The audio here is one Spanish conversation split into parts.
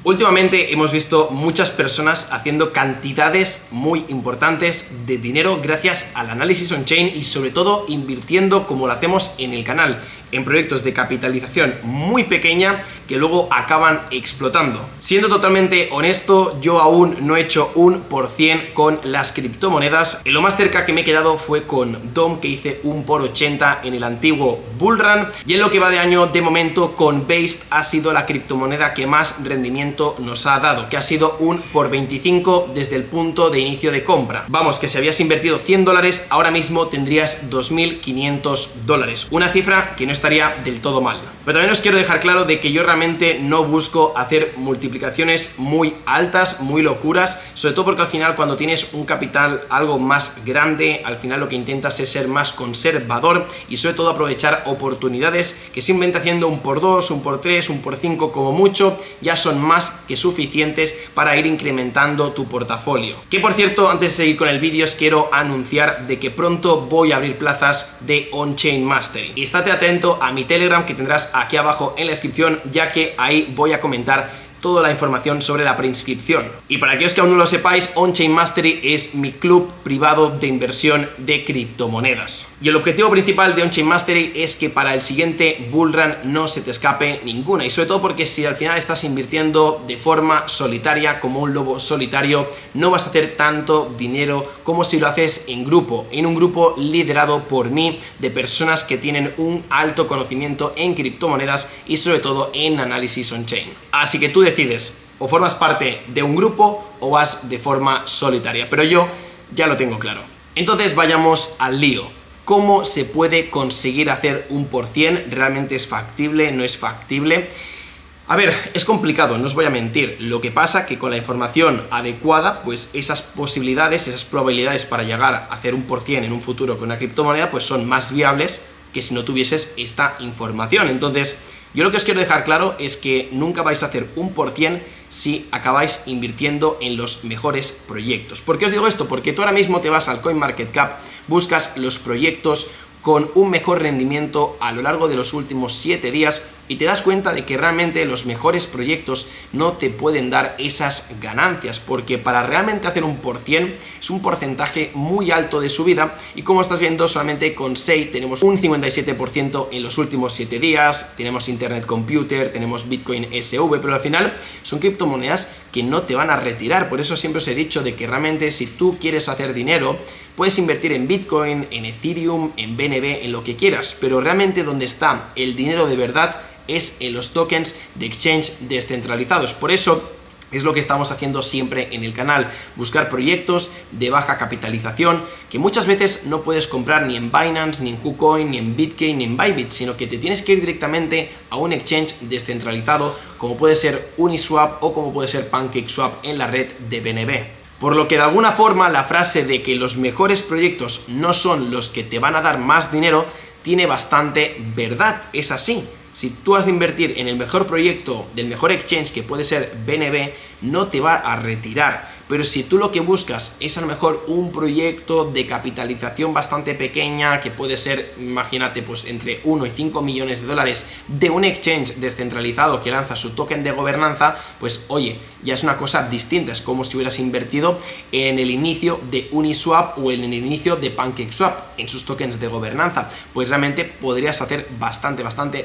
Últimamente hemos visto muchas personas haciendo cantidades muy importantes de dinero gracias al análisis on-chain y sobre todo invirtiendo como lo hacemos en el canal, en proyectos de capitalización muy pequeña que luego acaban explotando. Siendo totalmente honesto, yo aún no he hecho un % con las criptomonedas. Lo más cerca que me he quedado fue con DOM, que hice un por 80 en el antiguo Bullrun, y en lo que va de año, de momento, con Based ha sido la criptomoneda que más rendimiento nos ha dado, que ha sido un por 25 desde el punto de inicio de compra. Vamos, que si habías invertido $100, ahora mismo tendrías $2.500, una cifra que no estaría del todo mal. Pero también os quiero dejar claro de que yo realmente no busco hacer multiplicaciones muy altas, muy locuras, sobre todo porque al final, cuando tienes un capital algo más grande, al final lo que intentas es ser más conservador y sobre todo aprovechar oportunidades que simplemente haciendo un por 2, un por 3, un por 5 como mucho, ya son más que suficientes para ir incrementando tu portafolio. Que por cierto, antes de seguir con el vídeo, os quiero anunciar de que pronto voy a abrir plazas de On-Chain Mastery. Y estate atento a mi Telegram, que tendrás aquí abajo en la descripción, ya que ahí voy a comentar toda la información sobre la preinscripción. Y para aquellos que aún no lo sepáis, On-Chain Mastery es mi club privado de inversión de criptomonedas. Y el objetivo principal de On-Chain Mastery es que para el siguiente Bullrun no se te escape ninguna, y sobre todo porque si al final estás invirtiendo de forma solitaria, como un lobo solitario, no vas a hacer tanto dinero como si lo haces en grupo, en un grupo liderado por mí, de personas que tienen un alto conocimiento en criptomonedas y sobre todo en análisis on-chain. Así que tú decides, o formas parte de un grupo o vas de forma solitaria, pero yo ya lo tengo claro. Entonces vayamos al lío. ¿Cómo se puede conseguir hacer un %? ¿Realmente es factible? ¿No es factible? A ver, es complicado, no os voy a mentir. Lo que pasa que con la información adecuada, pues esas posibilidades, esas probabilidades para llegar a hacer un % en un futuro con una criptomoneda, pues son más viables que si no tuvieses esta información. Entonces, yo lo que os quiero dejar claro es que nunca vais a hacer un % si acabáis invirtiendo en los mejores proyectos. ¿Por qué os digo esto? Porque tú ahora mismo te vas al CoinMarketCap, buscas los proyectos con un mejor rendimiento a lo largo de los últimos 7 días y te das cuenta de que realmente los mejores proyectos no te pueden dar esas ganancias, porque para realmente hacer un % es un porcentaje muy alto de subida, y como estás viendo, solamente con SEI tenemos un 57% en los últimos 7 días, tenemos Internet Computer, tenemos Bitcoin SV, pero al final son criptomonedas que no te van a retirar. Por eso siempre os he dicho de que realmente si tú quieres hacer dinero, puedes invertir en Bitcoin, en Ethereum, en BNB, en lo que quieras, pero realmente donde está el dinero de verdad es en los tokens de exchange descentralizados. Por eso es lo que estamos haciendo siempre en el canal, buscar proyectos de baja capitalización que muchas veces no puedes comprar ni en Binance, ni en KuCoin, ni en Bitcoin, ni en Bybit, sino que te tienes que ir directamente a un exchange descentralizado, como puede ser Uniswap o como puede ser PancakeSwap en la red de BNB. Por lo que de alguna forma la frase de que los mejores proyectos no son los que te van a dar más dinero tiene bastante verdad, es así. Si tú has de invertir en el mejor proyecto del mejor exchange, que puede ser BNB, no te va a retirar. Pero si tú lo que buscas es a lo mejor un proyecto de capitalización bastante pequeña, que puede ser, imagínate, pues entre 1 y 5 millones de dólares, de un exchange descentralizado que lanza su token de gobernanza, pues oye, ya es una cosa distinta. Es como si hubieras invertido en el inicio de Uniswap o en el inicio de PancakeSwap, en sus tokens de gobernanza. Pues realmente podrías hacer bastante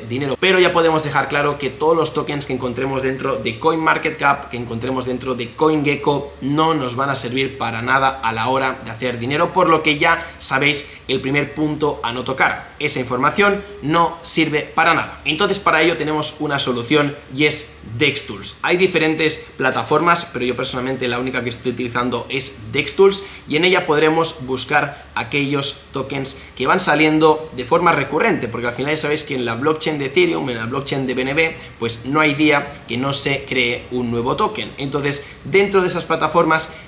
dinero. Pero ya podemos dejar claro que todos los tokens que encontremos dentro de CoinMarketCap, que encontremos dentro de CoinGecko, no nos van a servir para nada a la hora de hacer dinero, por lo que ya sabéis el primer punto a no tocar. Esa información no sirve para nada. Entonces, para ello tenemos una solución, y es DexTools. Hay diferentes plataformas, pero yo personalmente la única que estoy utilizando es DexTools, y en ella podremos buscar aquellos tokens que van saliendo de forma recurrente, porque al final ya sabéis que en la blockchain de Ethereum, en la blockchain de BNB, pues no hay día que no se cree un nuevo token. Entonces, dentro de esas plataformas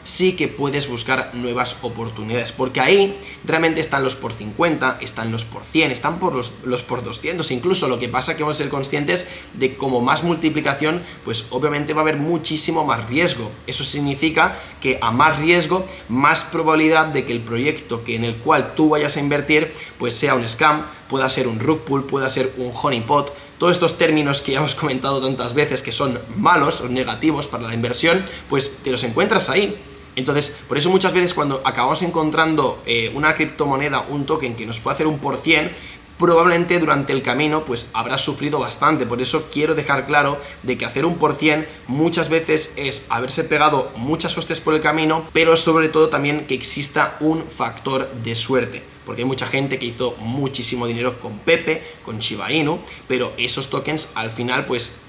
sí que puedes buscar nuevas oportunidades, porque ahí realmente están los por 50, están los por 100, están por los por 200 incluso. Lo que pasa es que vamos a ser conscientes de como más multiplicación, pues obviamente va a haber muchísimo más riesgo. Eso significa que a más riesgo, más probabilidad de que el proyecto en el cual tú vayas a invertir pues sea un scam, pueda ser un rug pull, pueda ser un honeypot. todos estos términos que ya hemos comentado tantas veces que son malos o negativos para la inversión, pues te los encuentras ahí. Entonces, por eso muchas veces cuando acabamos encontrando una criptomoneda, un token que nos puede hacer un %, probablemente durante el camino pues habrás sufrido bastante. Por eso quiero dejar claro de que hacer un % muchas veces es haberse pegado muchas hostias por el camino, pero sobre todo también que exista un factor de suerte, porque hay mucha gente que hizo muchísimo dinero con Pepe, con Shiba Inu, pero esos tokens al final pues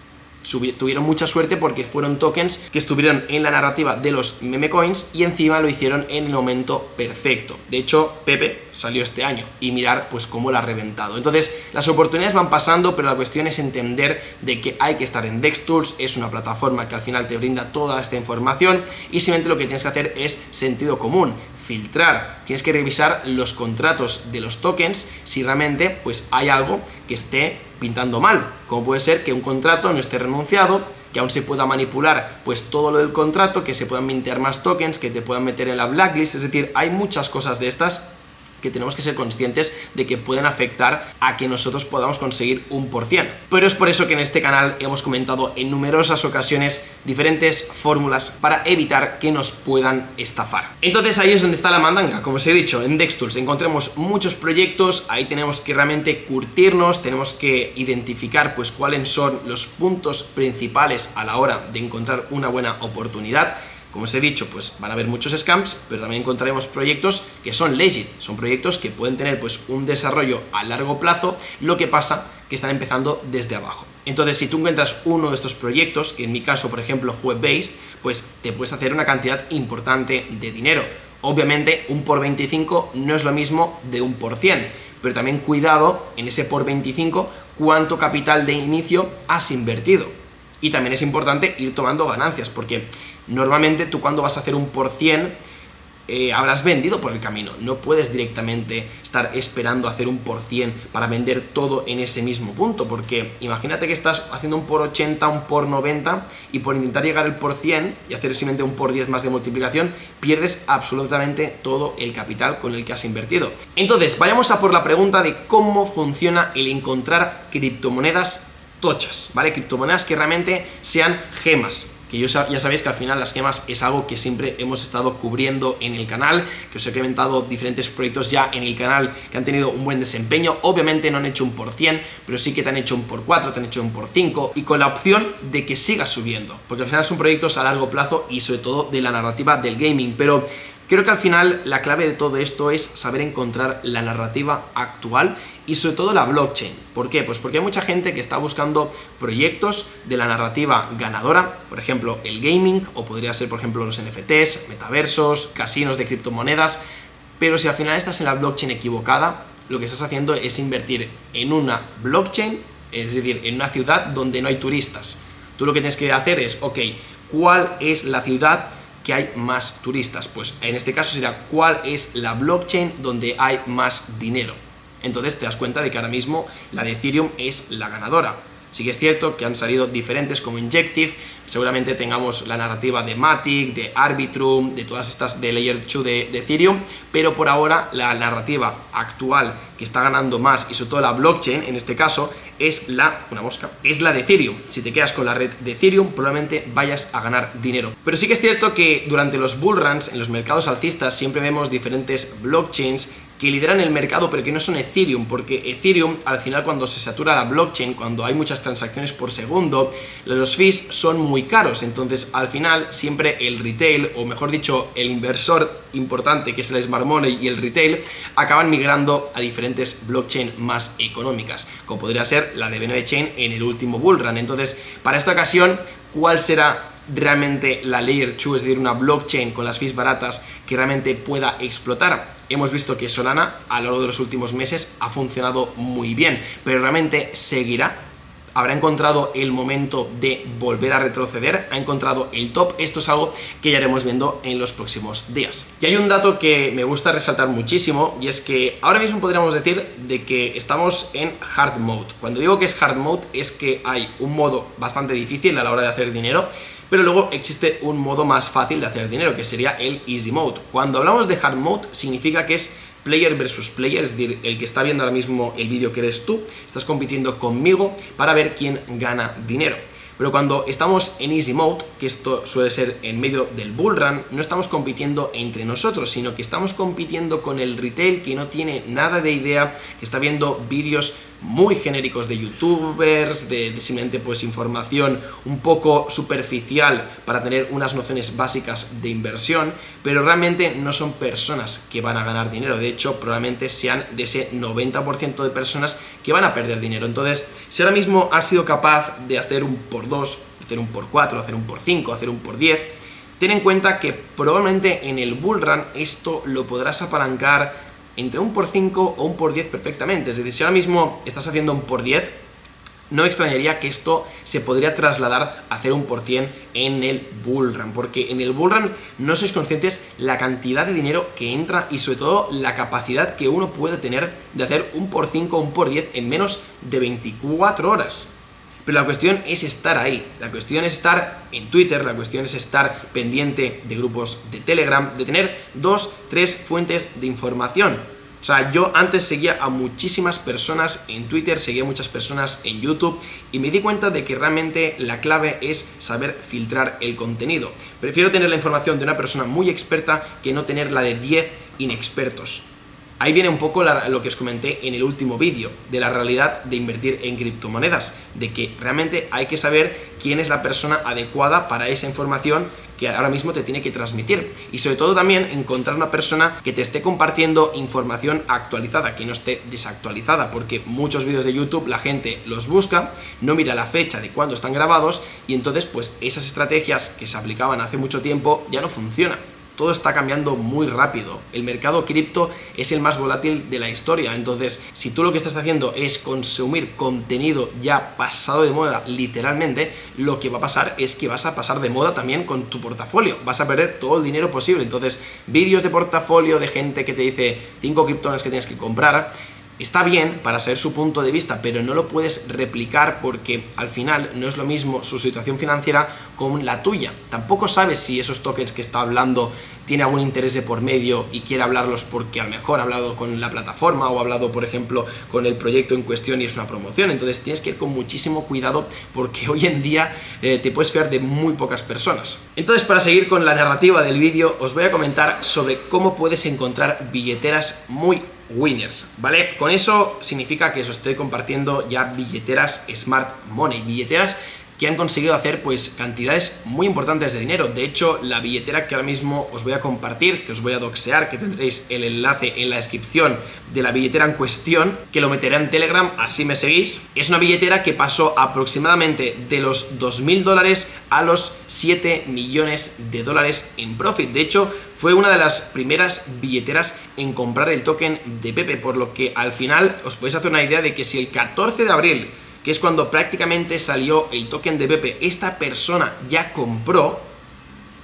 tuvieron mucha suerte porque fueron tokens que estuvieron en la narrativa de los meme coins y encima lo hicieron en el momento perfecto. De hecho, Pepe salió este año y mirar pues cómo la ha reventado. Entonces, las oportunidades van pasando, pero la cuestión es entender de que hay que estar en DexTools. Es una plataforma que al final te brinda toda esta información y simplemente lo que tienes que hacer es sentido común, filtrar, tienes que revisar los contratos de los tokens si realmente pues hay algo que esté pintando mal, como puede ser que un contrato no esté renunciado, que aún se pueda manipular pues todo lo del contrato, que se puedan mintear más tokens, que te puedan meter en la blacklist. Es decir, hay muchas cosas de estas que tenemos que ser conscientes de que pueden afectar a que nosotros podamos conseguir un %. Pero es por eso que en este canal hemos comentado en numerosas ocasiones diferentes fórmulas para evitar que nos puedan estafar. Entonces ahí es donde está la mandanga. Como os he dicho, en DexTools encontremos muchos proyectos, ahí tenemos que realmente curtirnos, tenemos que identificar pues cuáles son los puntos principales a la hora de encontrar una buena oportunidad. Como os he dicho, pues van a haber muchos scams, pero también encontraremos proyectos que son legit, son proyectos que pueden tener pues un desarrollo a largo plazo, lo que pasa que están empezando desde abajo. Entonces, si tú encuentras uno de estos proyectos, que en mi caso, por ejemplo, fue Based, pues te puedes hacer una cantidad importante de dinero. Obviamente, un por 25 no es lo mismo de un %, pero también cuidado en ese por 25 cuánto capital de inicio has invertido. Y también es importante ir tomando ganancias, porque normalmente tú cuando vas a hacer un %, habrás vendido por el camino. No puedes directamente estar esperando hacer un %, para vender todo en ese mismo punto, porque imagínate que estás haciendo un por 80, un por 90 y por intentar llegar al %, y hacer simplemente un por 10 más de multiplicación, pierdes absolutamente todo el capital con el que has invertido. Entonces, vayamos a por la pregunta de cómo funciona el encontrar criptomonedas tochas, ¿vale? Criptomonedas que realmente sean gemas, que ya sabéis que al final las gemas es algo que siempre hemos estado cubriendo en el canal, que os he comentado diferentes proyectos ya en el canal que han tenido un buen desempeño. Obviamente no han hecho un %, pero sí que te han hecho un por 4, te han hecho un por 5, y con la opción de que sigas subiendo, porque al final son proyectos a largo plazo y sobre todo de la narrativa del gaming. Pero creo que al final la clave de todo esto es saber encontrar la narrativa actual y sobre todo la blockchain. ¿Por qué? Pues porque hay mucha gente que está buscando proyectos de la narrativa ganadora, por ejemplo el gaming, o podría ser por ejemplo los NFTs, metaversos, casinos de criptomonedas, pero si al final estás en la blockchain equivocada, lo que estás haciendo es invertir en una blockchain, es decir, en una ciudad donde no hay turistas. Tú lo que tienes que hacer es, ok, ¿cuál es la ciudad que hay más turistas? Pues en este caso será cuál es la blockchain donde hay más dinero. Entonces te das cuenta de que ahora mismo la de Ethereum es la ganadora. Sí que es cierto que han salido diferentes como Injective, seguramente tengamos la narrativa de Matic, de Arbitrum, de todas estas de Layer 2 de Ethereum, pero por ahora la narrativa actual que está ganando más, y sobre todo la blockchain en este caso, es la de Ethereum. Si te quedas con la red de Ethereum, probablemente vayas a ganar dinero. Pero sí que es cierto que durante los bull runs, en los mercados alcistas, siempre vemos diferentes blockchains que lideran el mercado, pero que no son Ethereum, porque Ethereum, al final, cuando se satura la blockchain, cuando hay muchas transacciones por segundo, los fees son muy caros. Entonces, al final, siempre el retail, o mejor dicho, el inversor importante, que es el smart money y el retail, acaban migrando a diferentes blockchain más económicas, como podría ser la de BNB Chain en el último bull run. Entonces, para esta ocasión, ¿cuál será realmente la Layer 2, es decir, una blockchain con las fees baratas que realmente pueda explotar? Hemos visto que Solana a lo largo de los últimos meses ha funcionado muy bien, pero realmente seguirá. Habrá encontrado el momento de volver a retroceder, ha encontrado el top. Esto es algo que ya iremos viendo en los próximos días. Y hay un dato que me gusta resaltar muchísimo, y es que ahora mismo podríamos decir de que estamos en hard mode. Cuando digo que es hard mode, es que hay un modo bastante difícil a la hora de hacer dinero, pero luego existe un modo más fácil de hacer dinero, que sería el easy mode. Cuando hablamos de hard mode, significa que es player versus player, es decir, el que está viendo ahora mismo el vídeo que eres tú, estás compitiendo conmigo para ver quién gana dinero. Pero cuando estamos en Easy Mode, que esto suele ser en medio del bull run, no estamos compitiendo entre nosotros, sino que estamos compitiendo con el retail que no tiene nada de idea, que está viendo vídeos muy genéricos de youtubers, de simplemente pues información un poco superficial para tener unas nociones básicas de inversión, pero realmente no son personas que van a ganar dinero. De hecho, probablemente sean de ese 90% de personas que van a perder dinero. Entonces, si ahora mismo has sido capaz de hacer un por 2, hacer un por 4, hacer un por 5, hacer un por 10, ten en cuenta que probablemente en el bull run esto lo podrás apalancar entre un por 5 o un por 10 perfectamente. Es decir, si ahora mismo estás haciendo un por 10, no me extrañaría que esto se podría trasladar a hacer un por 100 en el bull run, porque en el bull run no sois conscientes la cantidad de dinero que entra y sobre todo la capacidad que uno puede tener de hacer un por 5 o un por 10 en menos de 24 horas. Pero la cuestión es estar ahí, la cuestión es estar en Twitter, la cuestión es estar pendiente de grupos de Telegram, de tener 2, 3 fuentes de información. O sea, yo antes seguía a muchísimas personas en Twitter, seguía a muchas personas en YouTube y me di cuenta de que realmente la clave es saber filtrar el contenido. Prefiero tener la información de una persona muy experta que no tener la de 10 inexpertos. Ahí viene un poco lo que os comenté en el último vídeo, de la realidad de invertir en criptomonedas, de que realmente hay que saber quién es la persona adecuada para esa información que ahora mismo te tiene que transmitir. Y sobre todo también encontrar una persona que te esté compartiendo información actualizada, que no esté desactualizada, porque muchos vídeos de YouTube la gente los busca, no mira la fecha de cuándo están grabados y entonces pues esas estrategias que se aplicaban hace mucho tiempo ya no funcionan. Todo está cambiando muy rápido. El mercado cripto es el más volátil de la historia. Entonces, si tú lo que estás haciendo es consumir contenido ya pasado de moda, literalmente, lo que va a pasar es que vas a pasar de moda también con tu portafolio. Vas a perder todo el dinero posible. Entonces, vídeos de portafolio de gente que te dice 5 criptomonedas que tienes que comprar, está bien para saber su punto de vista, pero no lo puedes replicar porque al final no es lo mismo su situación financiera con la tuya. Tampoco sabes si esos tokens que está hablando tiene algún interés de por medio y quiere hablarlos porque a lo mejor ha hablado con la plataforma o ha hablado, por ejemplo, con el proyecto en cuestión y es una promoción. Entonces tienes que ir con muchísimo cuidado porque hoy en día te puedes fiar de muy pocas personas. Entonces, para seguir con la narrativa del vídeo, os voy a comentar sobre cómo puedes encontrar billeteras muy winners, ¿vale? Con eso significa que os estoy compartiendo ya billeteras Smart Money, billeteras que han conseguido hacer pues cantidades muy importantes de dinero. De hecho, la billetera que ahora mismo os voy a compartir, que os voy a doxear, que tendréis el enlace en la descripción de la billetera en cuestión, que lo meteré en Telegram, así me seguís. Es una billetera que pasó aproximadamente de los $2.000 a los $7 millones en profit. De hecho, fue una de las primeras billeteras en comprar el token de Pepe, por lo que al final os podéis hacer una idea de que si el 14 de abril, que es cuando prácticamente salió el token de Pepe, esta persona ya compró,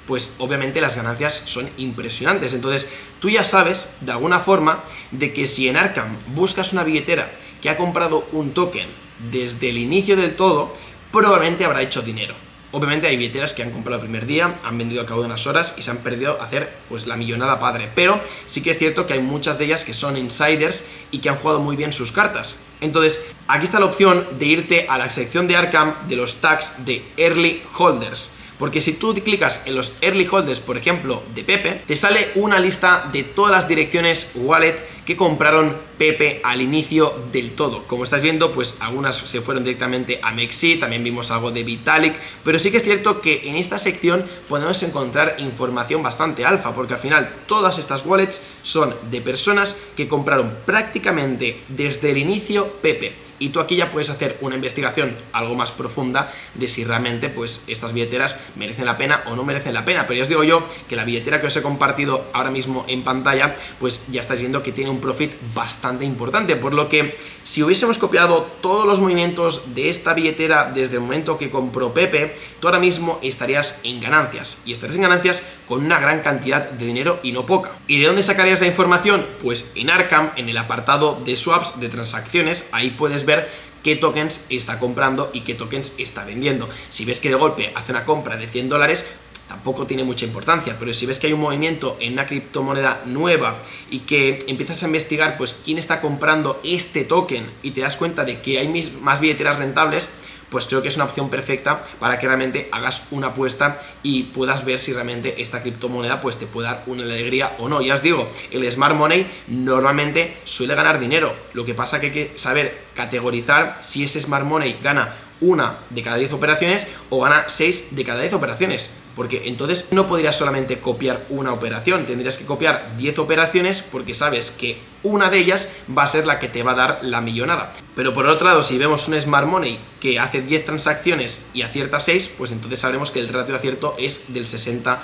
pues obviamente las ganancias son impresionantes. Entonces tú ya sabes de alguna forma de que si en Arkham buscas una billetera que ha comprado un token desde el inicio del todo, probablemente habrá hecho dinero. Obviamente hay billeteras que han comprado el primer día, han vendido al cabo de unas horas y se han perdido a hacer pues la millonada padre, pero sí que es cierto que hay muchas de ellas que son insiders y que han jugado muy bien sus cartas. Entonces, aquí está la opción de irte a la sección de Arkham de los tags de Early Holders. Porque si tú clicas en los Early Holders, por ejemplo, de Pepe, te sale una lista de todas las direcciones wallet que compraron Pepe al inicio del todo. Como estás viendo, pues algunas se fueron directamente a Mexi, también vimos algo de Vitalik, pero sí que es cierto que en esta sección podemos encontrar información bastante alfa, porque al final todas estas wallets son de personas que compraron prácticamente desde el inicio Pepe. Y tú aquí ya puedes hacer una investigación algo más profunda de si realmente pues estas billeteras merecen la pena o no merecen la pena. Pero ya os digo yo que la billetera que os he compartido ahora mismo en pantalla, pues ya estáis viendo que tiene un profit bastante importante, por lo que si hubiésemos copiado todos los movimientos de esta billetera desde el momento que compró Pepe, tú ahora mismo estarías en ganancias, y estarías en ganancias con una gran cantidad de dinero y no poca. ¿Y de dónde sacarías la información? Pues en Arkham, en el apartado de swaps, de transacciones, ahí puedes ver qué tokens está comprando y qué tokens está vendiendo. Si ves que de golpe hace una compra de $100, tampoco tiene mucha importancia, pero si ves que hay un movimiento en una criptomoneda nueva y que empiezas a investigar pues quién está comprando este token y te das cuenta de que hay más billeteras rentables, pues creo que es una opción perfecta para que realmente hagas una apuesta y puedas ver si realmente esta criptomoneda pues te puede dar una alegría o no. Ya os digo, el Smart Money normalmente suele ganar dinero, lo que pasa que hay que saber categorizar si ese Smart Money gana 1 de cada 10 operaciones o gana 6 de cada 10 operaciones, porque entonces no podrías solamente copiar una operación, tendrías que copiar 10 operaciones porque sabes que una de ellas va a ser la que te va a dar la millonada. Pero por otro lado, si vemos un Smart Money que hace 10 transacciones y acierta 6, pues entonces sabremos que el ratio de acierto es del 60%.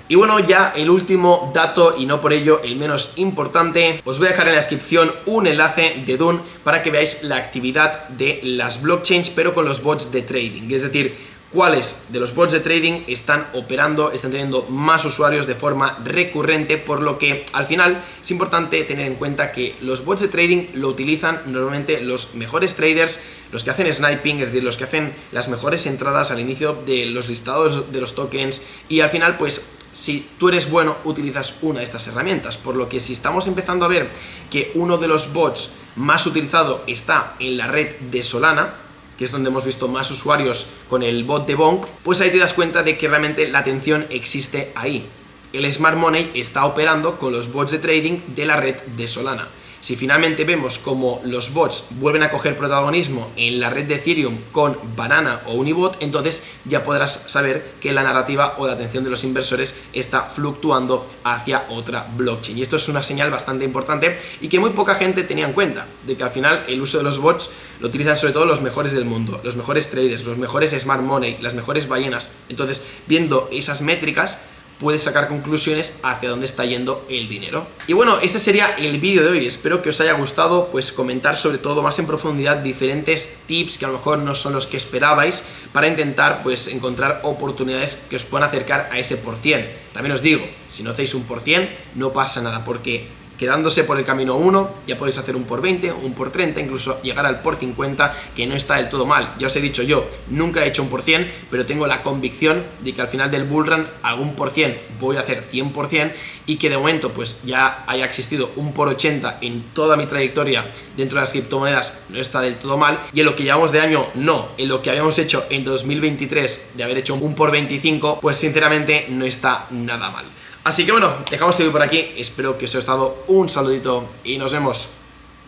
Y bueno, ya el último dato, y no por ello el menos importante, os voy a dejar en la descripción un enlace de Dune para que veáis la actividad de las blockchains, pero con los bots de trading, es decir, cuáles de los bots de trading están operando, están teniendo más usuarios de forma recurrente, por lo que al final es importante tener en cuenta que los bots de trading lo utilizan normalmente los mejores traders, los que hacen sniping, es decir, los que hacen las mejores entradas al inicio de los listados de los tokens, y al final pues si tú eres bueno utilizas una de estas herramientas, por lo que si estamos empezando a ver que uno de los bots más utilizado está en la red de Solana, que es donde hemos visto más usuarios con el bot de Bonk, pues ahí te das cuenta de que realmente la atención existe ahí. El Smart Money está operando con los bots de trading de la red de Solana. Si finalmente vemos como los bots vuelven a coger protagonismo en la red de Ethereum con Banana o Unibot, entonces ya podrás saber que la narrativa o la atención de los inversores está fluctuando hacia otra blockchain. Y esto es una señal bastante importante y que muy poca gente tenía en cuenta, de que al final el uso de los bots lo utilizan sobre todo los mejores del mundo, los mejores traders, los mejores Smart Money, las mejores ballenas. Entonces, viendo esas métricas, puedes sacar conclusiones hacia dónde está yendo el dinero. Y bueno, este sería el vídeo de hoy. Espero que os haya gustado, pues comentar sobre todo más en profundidad diferentes tips que a lo mejor no son los que esperabais, para intentar pues encontrar oportunidades que os puedan acercar a ese %. También os digo, si no hacéis un %, no pasa nada, porque quedándose por el camino 1, ya podéis hacer un por 20, un por 30, incluso llegar al por 50, que no está del todo mal. Ya os he dicho yo, nunca he hecho un %, pero tengo la convicción de que al final del bullrun algún % voy a hacer 100%, y que de momento pues ya haya existido un por 80 en toda mi trayectoria dentro de las criptomonedas, no está del todo mal. Y en lo que llevamos de año, no, en lo que habíamos hecho en 2023 de haber hecho un por 25, pues sinceramente no está nada mal. Así que bueno, dejamos el vídeo por aquí, espero que os haya gustado, un saludito y nos vemos.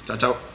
Chao, chao.